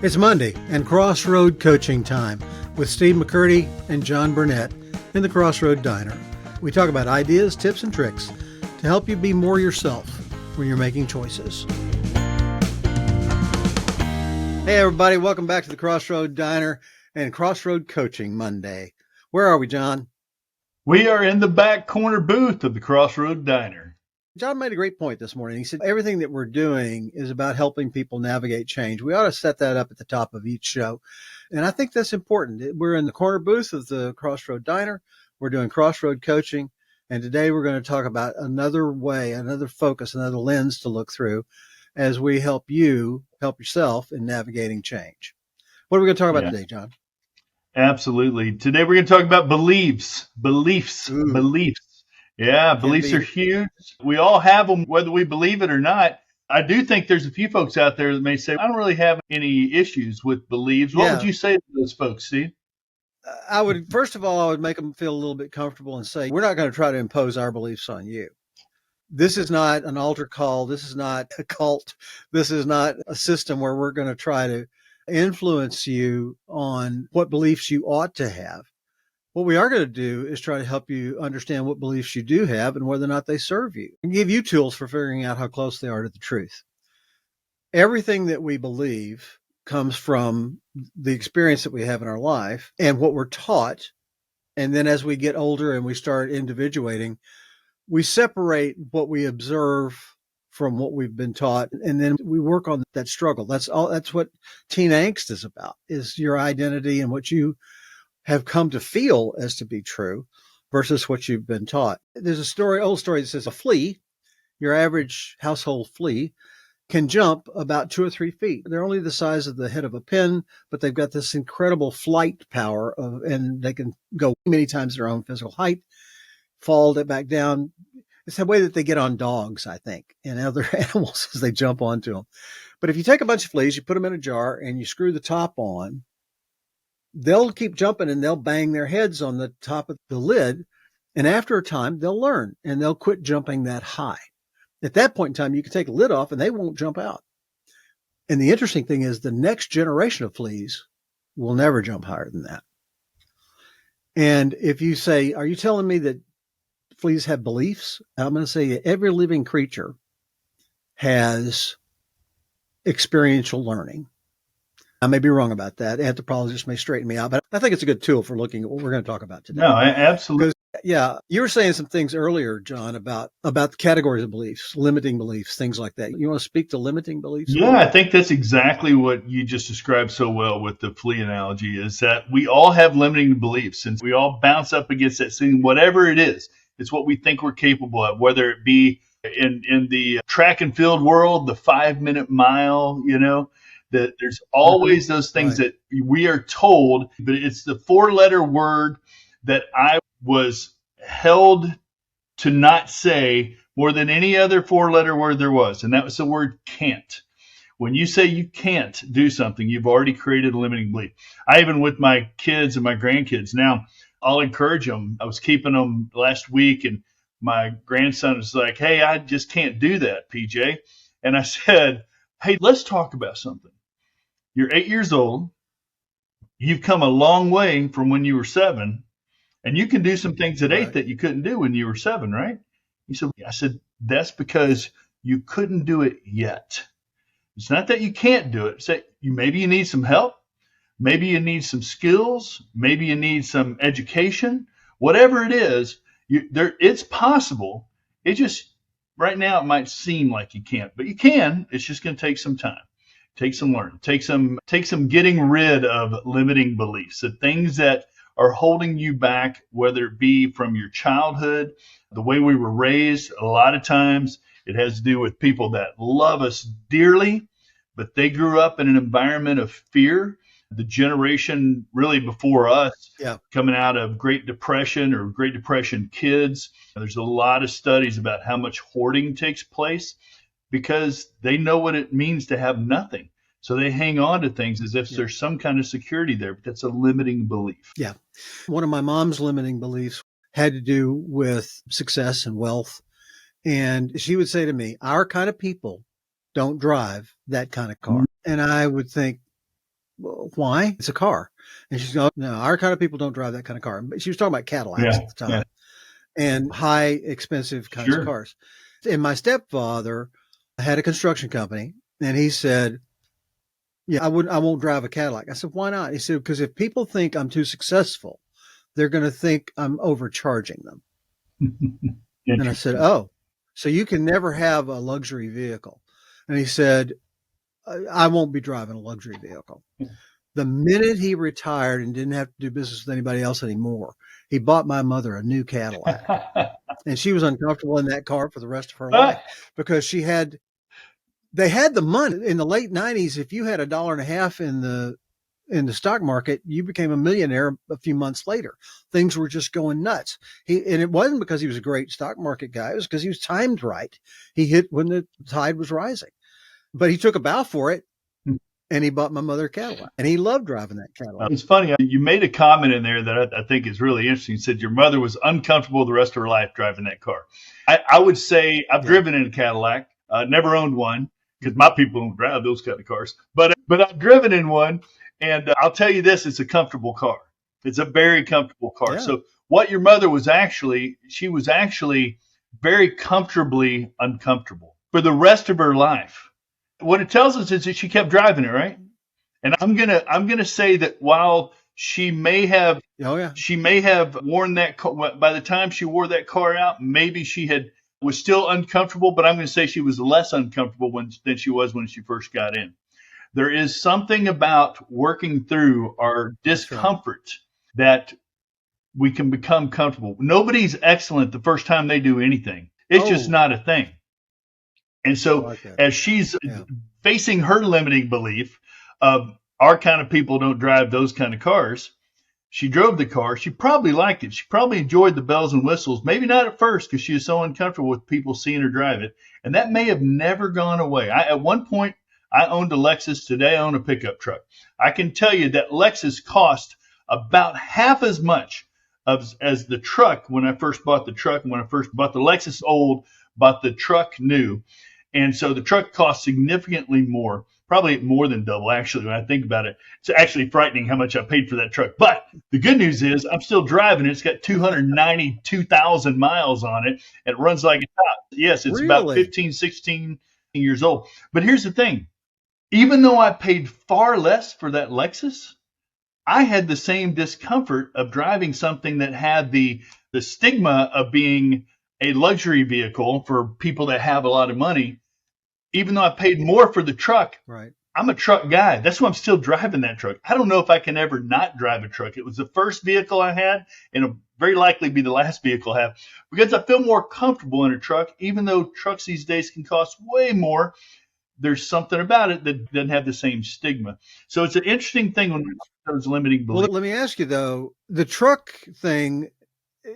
It's Monday and Crossroad Coaching Time with Steve.McCurdy and John Burnett in the Crossroad Diner. We talk about ideas, tips, and tricks to help you be more yourself when you're making choices. Hey everybody, welcome back to the Crossroad Diner and Crossroad Coaching Monday. Where are we, John? We are in the back corner booth of the Crossroad Diner. John made a great point this morning. He said everything that we're doing is about helping people navigate change. We ought to set that up at the top of each show. And I think that's important. We're in the corner booth of the Crossroad Diner. We're doing Crossroad Coaching. And today we're going to talk about another way, another focus, another lens to look through as we help you help yourself in navigating change. What are we going to talk about today, John? Absolutely. Today we're going to talk about beliefs. Beliefs. Yeah, beliefs are huge. We all have them, whether we believe it or not. I do think there's a few folks out there that may say, I don't really have any issues with beliefs. What would you say to those folks, Steve? I would make them feel a little bit comfortable and say, we're not going to try to impose our beliefs on you. This is not an altar call. This is not a cult. This is not a system where we're going to try to influence you on what beliefs you ought to have. What we are going to do is try to help you understand what beliefs you do have and whether or not they serve you, and give you tools for figuring out how close they are to the truth. Everything that we believe comes from the experience that we have in our life and what we're taught. And then as we get older and we start individuating, we separate what we observe from what we've been taught. And then we work on that struggle. That's what teen angst is about, is your identity and what you have come to feel as to be true versus what you've been taught. There's old story that says a flea, your average household flea, can jump about 2 or 3 feet. They're only the size of the head of a pin, but they've got this incredible flight power and they can go many times their own physical height, fall back down. It's the way that they get on dogs, I think, and other animals as they jump onto them. But if you take a bunch of fleas, you put them in a jar and you screw the top on, they'll keep jumping and they'll bang their heads on the top of the lid. And after a time, they'll learn and they'll quit jumping that high. At that point in time, you can take the lid off and they won't jump out. And the interesting thing is the next generation of fleas will never jump higher than that. And if you say, are you telling me that fleas have beliefs? I'm going to say every living creature has experiential learning. I may be wrong about that. Anthropologists may straighten me out, but I think it's a good tool for looking at what we're going to talk about today. No, absolutely. Yeah, you were saying some things earlier, John, about the categories of beliefs, limiting beliefs, things like that. You want to speak to limiting beliefs? Yeah, I think that's exactly what you just described so well with the flea analogy, is that we all have limiting beliefs and we all bounce up against that thing, whatever it is. It's what we think we're capable of, whether it be in the track and field world, the 5-minute mile, that there's always those things that we are told, but it's the 4-letter word that I was held to not say more than any other 4-letter word there was. And that was the word can't. When you say you can't do something, you've already created a limiting belief. I even with my kids and my grandkids now, I'll encourage them. I was keeping them last week and my grandson was like, hey, I just can't do that, PJ. And I said, hey, let's talk about something. You're 8 years old. You've come a long way from when you were 7, and you can do some things at 8 that you couldn't do when you were 7, right? He said, I said, that's because you couldn't do it yet. It's not that you can't do it. Maybe you need some help. Maybe you need some skills. Maybe you need some education. Whatever it is, it's possible. It just, right now, it might seem like you can't, but you can. It's just going to take some time. Take some learning, take some getting rid of limiting beliefs, the things that are holding you back, whether it be from your childhood, the way we were raised. A lot of times it has to do with people that love us dearly, but they grew up in an environment of fear. The generation really before us, coming out of Great Depression or Great Depression kids, there's a lot of studies about how much hoarding takes place, because they know what it means to have nothing. So they hang on to things as if there's some kind of security there, but that's a limiting belief. Yeah. One of my mom's limiting beliefs had to do with success and wealth. And she would say to me, our kind of people don't drive that kind of car. And I would think, Well, why? It's a car. And she's going, no, our kind of people don't drive that kind of car. But she was talking about Cadillacs Yeah. at the time Yeah. and high expensive kinds of Sure. cars. And my stepfather had a construction company, and he said, yeah, I won't drive a Cadillac. I said, why not? He said, because if people think I'm too successful, they're going to think I'm overcharging them. And I said, Interesting. oh, so you can never have a luxury vehicle. And he said, I won't be driving a luxury vehicle. The minute he retired and didn't have to do business with anybody else anymore, he bought my mother a new Cadillac. And she was uncomfortable in that car for the rest of her life because they had the money in the late 90s. If you had $1.50 in the stock market, you became a millionaire a few months later. Things were just going nuts. And it wasn't because he was a great stock market guy. It was because he was timed right. He hit when the tide was rising, but he took a bow for it. And he bought my mother a Cadillac, and he loved driving that Cadillac. It's funny. You made a comment in there that I think is really interesting. You said your mother was uncomfortable the rest of her life driving that car. I would say I've driven in a Cadillac, never owned one because my people don't drive those kind of cars. But I've driven in one, and I'll tell you this: it's a comfortable car. It's a very comfortable car. Yeah. So what your mother was she was actually very comfortably uncomfortable for the rest of her life. What it tells us is that she kept driving it, right? And I'm gonna say that while she may have worn that car, by the time she wore that car out, maybe was still uncomfortable, but I'm going to say she was less uncomfortable than she was when she first got in. There is something about working through our discomfort that we can become comfortable. Nobody's excellent the first time they do anything. It's just not a thing. And so as she's facing her limiting belief of our kind of people don't drive those kind of cars, she drove the car. She probably liked it. She probably enjoyed the bells and whistles, maybe not at first because she was so uncomfortable with people seeing her drive it. And that may have never gone away. At one point, I owned a Lexus. Today, I own a pickup truck. I can tell you that Lexus cost about half as much as the truck when I first bought the truck. And when I first bought the Lexus old, bought the truck new. And so the truck cost significantly more, probably more than double, actually, when I think about it. It's actually frightening how much I paid for that truck. But the good news is I'm still driving it. It's got 292,000 miles on it. And it runs like a top. Yes, it's about 15, 16 years old. But here's the thing. Even though I paid far less for that Lexus, I had the same discomfort of driving something that had the stigma of being a luxury vehicle for people that have a lot of money. Even though I paid more for the truck, I'm a truck guy. That's why I'm still driving that truck. I don't know if I can ever not drive a truck. It was the first vehicle I had, and it'll very likely be the last vehicle I have, because I feel more comfortable in a truck, even though trucks these days can cost way more. There's something about it that doesn't have the same stigma. So it's an interesting thing when those limiting beliefs. Well, let me ask you, though, the truck thing,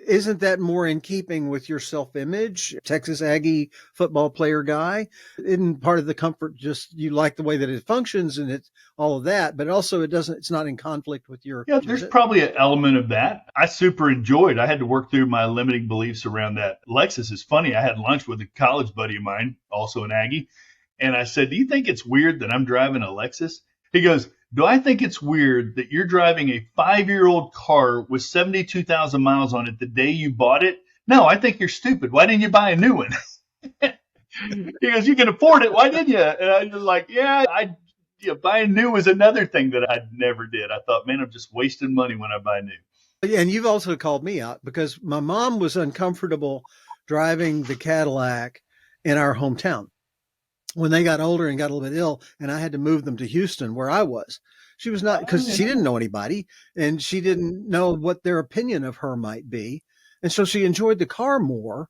isn't that more in keeping with your self-image? Texas Aggie football player guy, isn't part of the comfort just you like the way that it functions and it's all of that, but also it's not in conflict with your. Yeah, there's probably an element of that. I super enjoyed. I had to work through my limiting beliefs around that. Lexus is funny. I had lunch with a college buddy of mine, also an Aggie, and I said, "Do you think it's weird that I'm driving a Lexus?" He goes, "Do I think it's weird that you're driving a 5-year-old car with 72,000 miles on it the day you bought it? No, I think you're stupid. Why didn't you buy a new one?" He goes, "You can afford it. Why didn't you?" And I was like, buying new was another thing that I never did. I thought, man, I'm just wasting money when I buy new. And you've also called me out because my mom was uncomfortable driving the Cadillac in our hometown. When they got older and got a little bit ill, and I had to move them to Houston where I was. She was not, because she didn't know anybody and she didn't know what their opinion of her might be. And so she enjoyed the car more.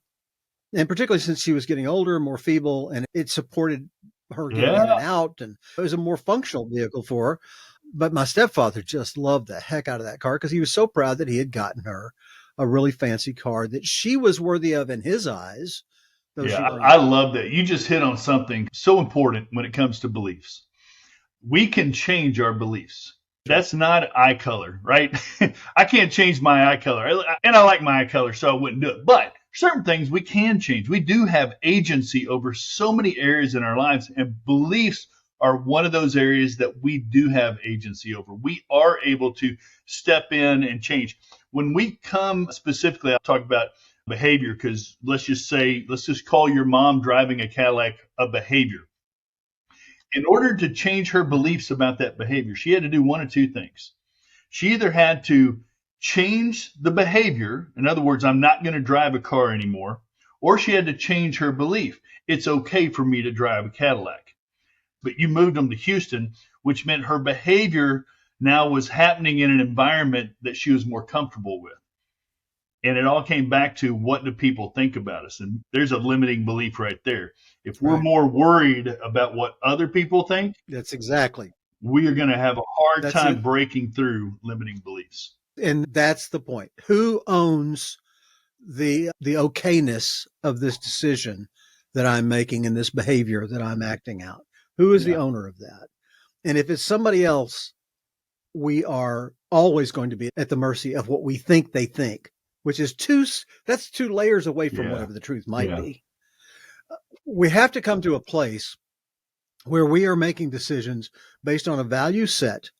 And particularly since she was getting older, more feeble, and it supported her getting in and out. And it was a more functional vehicle for her. But my stepfather just loved the heck out of that car because he was so proud that he had gotten her a really fancy car that she was worthy of in his eyes. Yeah, I love that. You just hit on something so important when it comes to beliefs. We can change our beliefs. That's not eye color, right? I can't change my eye color. And I like my eye color, so I wouldn't do it. But certain things we can change. We do have agency over so many areas in our lives, and beliefs are one of those areas that we do have agency over. We are able to step in and change. When we come specifically, I'll talk about behavior, because let's just call your mom driving a Cadillac a behavior. In order to change her beliefs about that behavior, she had to do one of two things. She either had to change the behavior, in other words, I'm not going to drive a car anymore, or she had to change her belief. It's okay for me to drive a Cadillac. But you moved them to Houston, which meant her behavior now was happening in an environment that she was more comfortable with. And it all came back to, what do people think about us? And there's a limiting belief right there. If we're more worried about what other people think, that's exactly, we are going to have a hard time breaking through limiting beliefs. And that's the point. Who owns the okayness of this decision that I'm making and this behavior that I'm acting out? Who is the owner of that? And if it's somebody else, we are always going to be at the mercy of what we think they think, which is that's two layers away from whatever the truth might be. We have to come to a place where we are making decisions based on a value set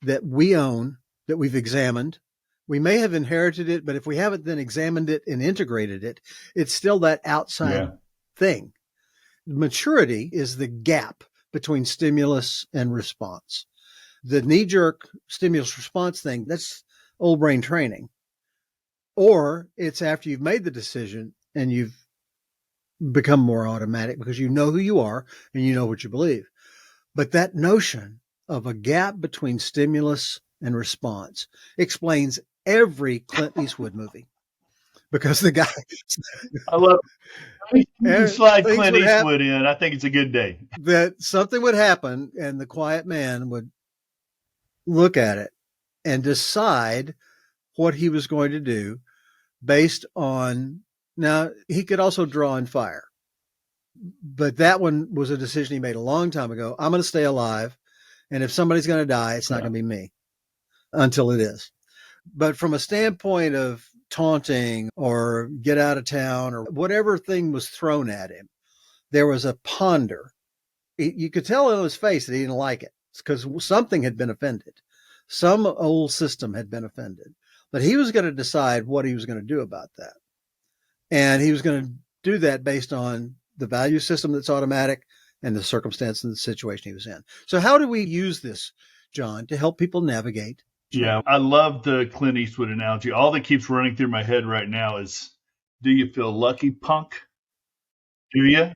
that we own, that we've examined. We may have inherited it, but if we haven't then examined it and integrated it, it's still that outside thing. Maturity is the gap between stimulus and response. The knee-jerk stimulus response thing, that's old brain training. Or it's after you've made the decision and you've become more automatic because you know who you are and you know what you believe. But that notion of a gap between stimulus and response explains every Clint Eastwood movie, because the guy, I love it. Slide Clint Eastwood in. I think it's a good day. That something would happen and the quiet man would look at it and decide what he was going to do based on, now he could also draw and fire, but that one was a decision he made a long time ago. I'm going to stay alive. And if somebody's going to die, it's not going to be me until it is. But from a standpoint of taunting or get out of town or whatever thing was thrown at him, there was a ponder. You could tell in his face that he didn't like it. It's because something had been offended. Some old system had been offended. But he was going to decide what he was going to do about that. And he was going to do that based on the value system that's automatic and the circumstance and the situation he was in. So how do we use this, John, to help people navigate? Yeah, I love the Clint Eastwood analogy. All that keeps running through my head right now is, do you feel lucky, punk? Do you?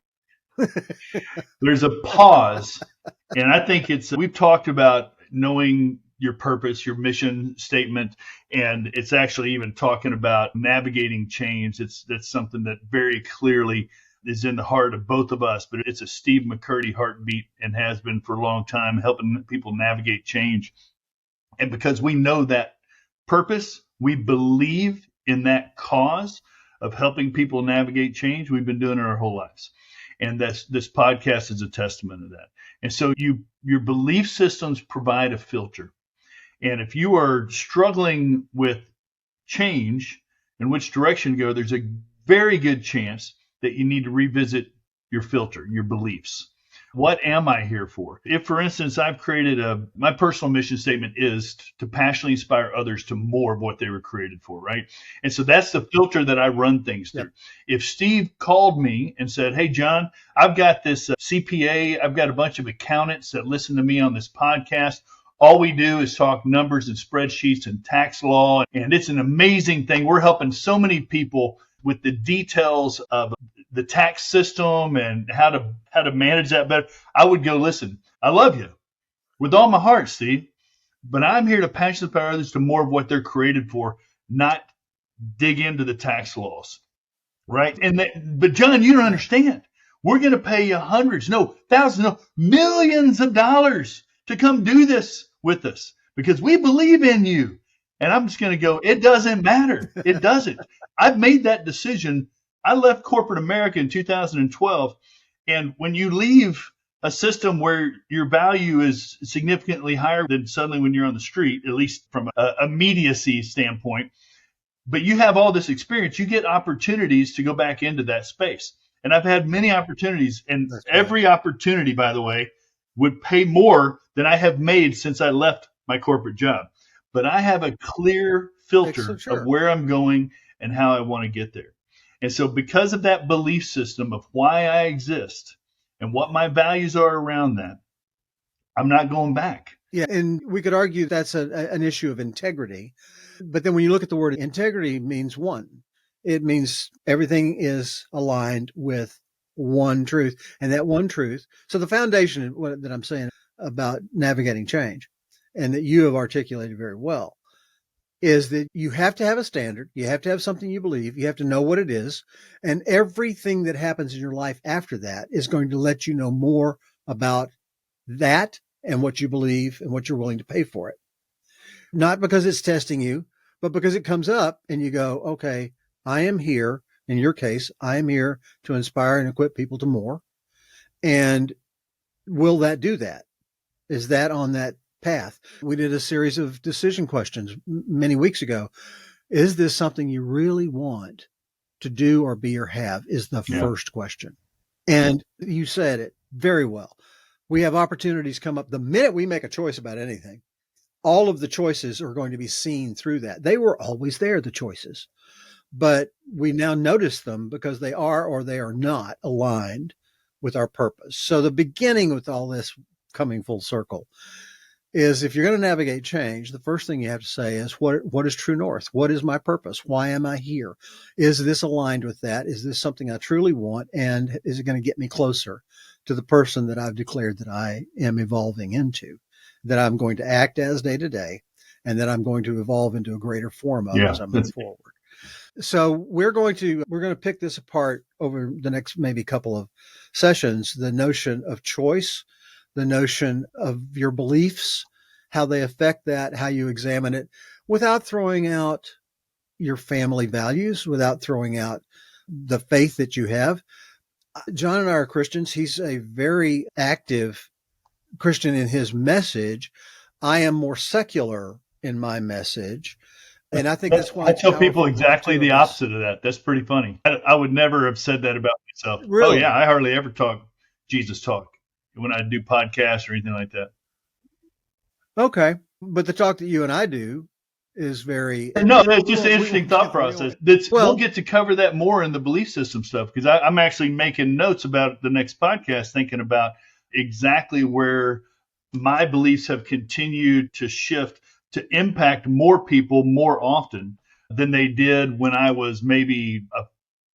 There's a pause. And I think we've talked about knowing your purpose, your mission statement, and it's actually even talking about navigating change. That's something that very clearly is in the heart of both of us, but it's a Steve.McCurdy heartbeat and has been for a long time, helping people navigate change. And because we know that purpose, we believe in that cause of helping people navigate change. We've been doing it our whole lives. And this podcast is a testament to that. And so your belief systems provide a filter. And if you are struggling with change and which direction to go, there's a very good chance that you need to revisit your filter, your beliefs. What am I here for? If, for instance, I've created my personal mission statement is to passionately inspire others to more of what they were created for, right? And so that's the filter that I run things through. Yep. If Steve called me and said, hey, John, I've got this CPA, I've got a bunch of accountants that listen to me on this podcast. All we do is talk numbers and spreadsheets and tax law, and it's an amazing thing. We're helping so many people with the details of the tax system and how to manage that better. I would go, listen, I love you with all my heart, Steve, but I'm here to passionately inspire others to more of what they're created for, not dig into the tax laws, right? But John, you don't understand. We're going to pay you hundreds, no, thousands, no, millions of dollars to come do this with us because we believe in you. And I'm just going to go, it doesn't matter. It doesn't. I've made that decision. I left corporate America in 2012. And when you leave a system where your value is significantly higher than suddenly when you're on the street, at least from a immediacy standpoint, but you have all this experience, you get opportunities to go back into that space. And I've had many opportunities, and every opportunity, by the way, would pay more than I have made since I left my corporate job. But I have a clear filter of where I'm going and how I want to get there. And so because of that belief system of why I exist and what my values are around that, I'm not going back. Yeah, and we could argue that's an issue of integrity. But then when you look at the word integrity, means one. It means everything is aligned with one truth. And that one truth. So the foundation that I'm saying about navigating change, and that you have articulated very well, is that you have to have a standard. You have to have something you believe. You have to know what it is. And everything that happens in your life after that is going to let you know more about that and what you believe and what you're willing to pay for it. Not because it's testing you, but because it comes up and you go, okay, I am here. In your case, I am here to inspire and equip people to more. And will that do that? Is that on that path? We did a series of decision questions many weeks ago. Is this something you really want to do or be or have is the first question. And you said it very well. We have opportunities come up the minute we make a choice about anything. All of the choices are going to be seen through that. They were always there, the choices, but we now notice them because they are or they are not aligned with our purpose. So the beginning with all this coming full circle is, if you're going to navigate change, the first thing you have to say is, what is true north? What is my purpose? Why am I here? Is this aligned with that? Is this something I truly want? And is it going to get me closer to the person that I've declared that I am evolving into, that I'm going to act as day to day, and that I'm going to evolve into a greater form of as I move forward? So we're going to pick this apart over the next maybe couple of sessions, the notion of choice, the notion of your beliefs, how they affect that, how you examine it, without throwing out your family values, without throwing out the faith that you have. John and I are Christians. He's a very active Christian in his message. I am more secular in my message. And I think that's why I tell people exactly the opposite of that. That's pretty funny. I would never have said that about myself. Really? Oh, yeah. I hardly ever talk Jesus talk when I do podcasts or anything like that. Okay. But the talk that you and I do is very... No, that's just an interesting thought process. We'll get to cover that more in the belief system stuff, because I'm actually making notes about the next podcast, thinking about exactly where my beliefs have continued to shift to impact more people more often than they did when I was maybe a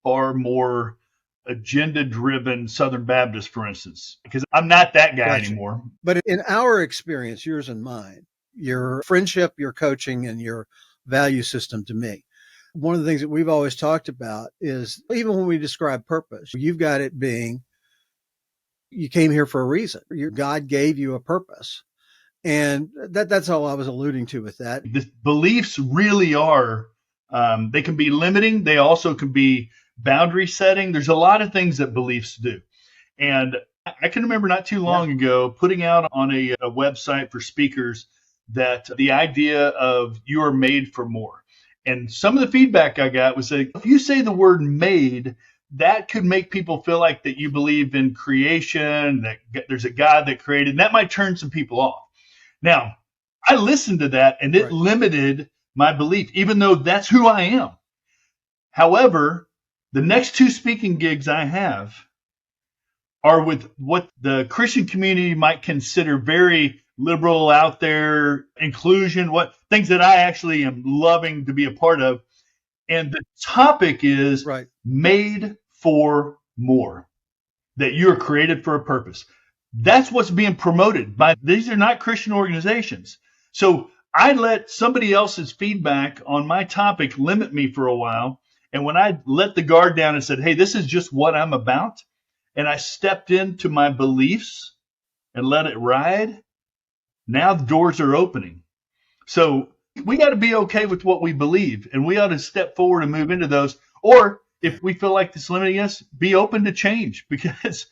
far more agenda-driven Southern Baptist, for instance, because I'm not that guy anymore. But in our experience, yours and mine, your friendship, your coaching, and your value system to me, one of the things that we've always talked about is, even when we describe purpose, you've got it being, you came here for a reason. God gave you a purpose. And that's all I was alluding to with that. The beliefs really are, they can be limiting. They also can be boundary setting. There's a lot of things that beliefs do. And I can remember not too long ago putting out on a website for speakers that the idea of you are made for more. And some of the feedback I got was that if you say the word made, that could make people feel like that you believe in creation, that there's a God that created, and that might turn some people off. Now, I listened to that and it limited my belief, even though that's who I am. However, the next two speaking gigs I have are with what the Christian community might consider very liberal, out there, inclusion, what things that I actually am loving to be a part of. And the topic is made for more, that you're created for a purpose. That's what's being promoted by, these are not Christian organizations. So I let somebody else's feedback on my topic limit me for a while. And when I let the guard down and said, hey, this is just what I'm about, and I stepped into my beliefs and let it ride, now the doors are opening. So we got to be okay with what we believe, and we ought to step forward and move into those. Or if we feel like it's limiting us, be open to change, because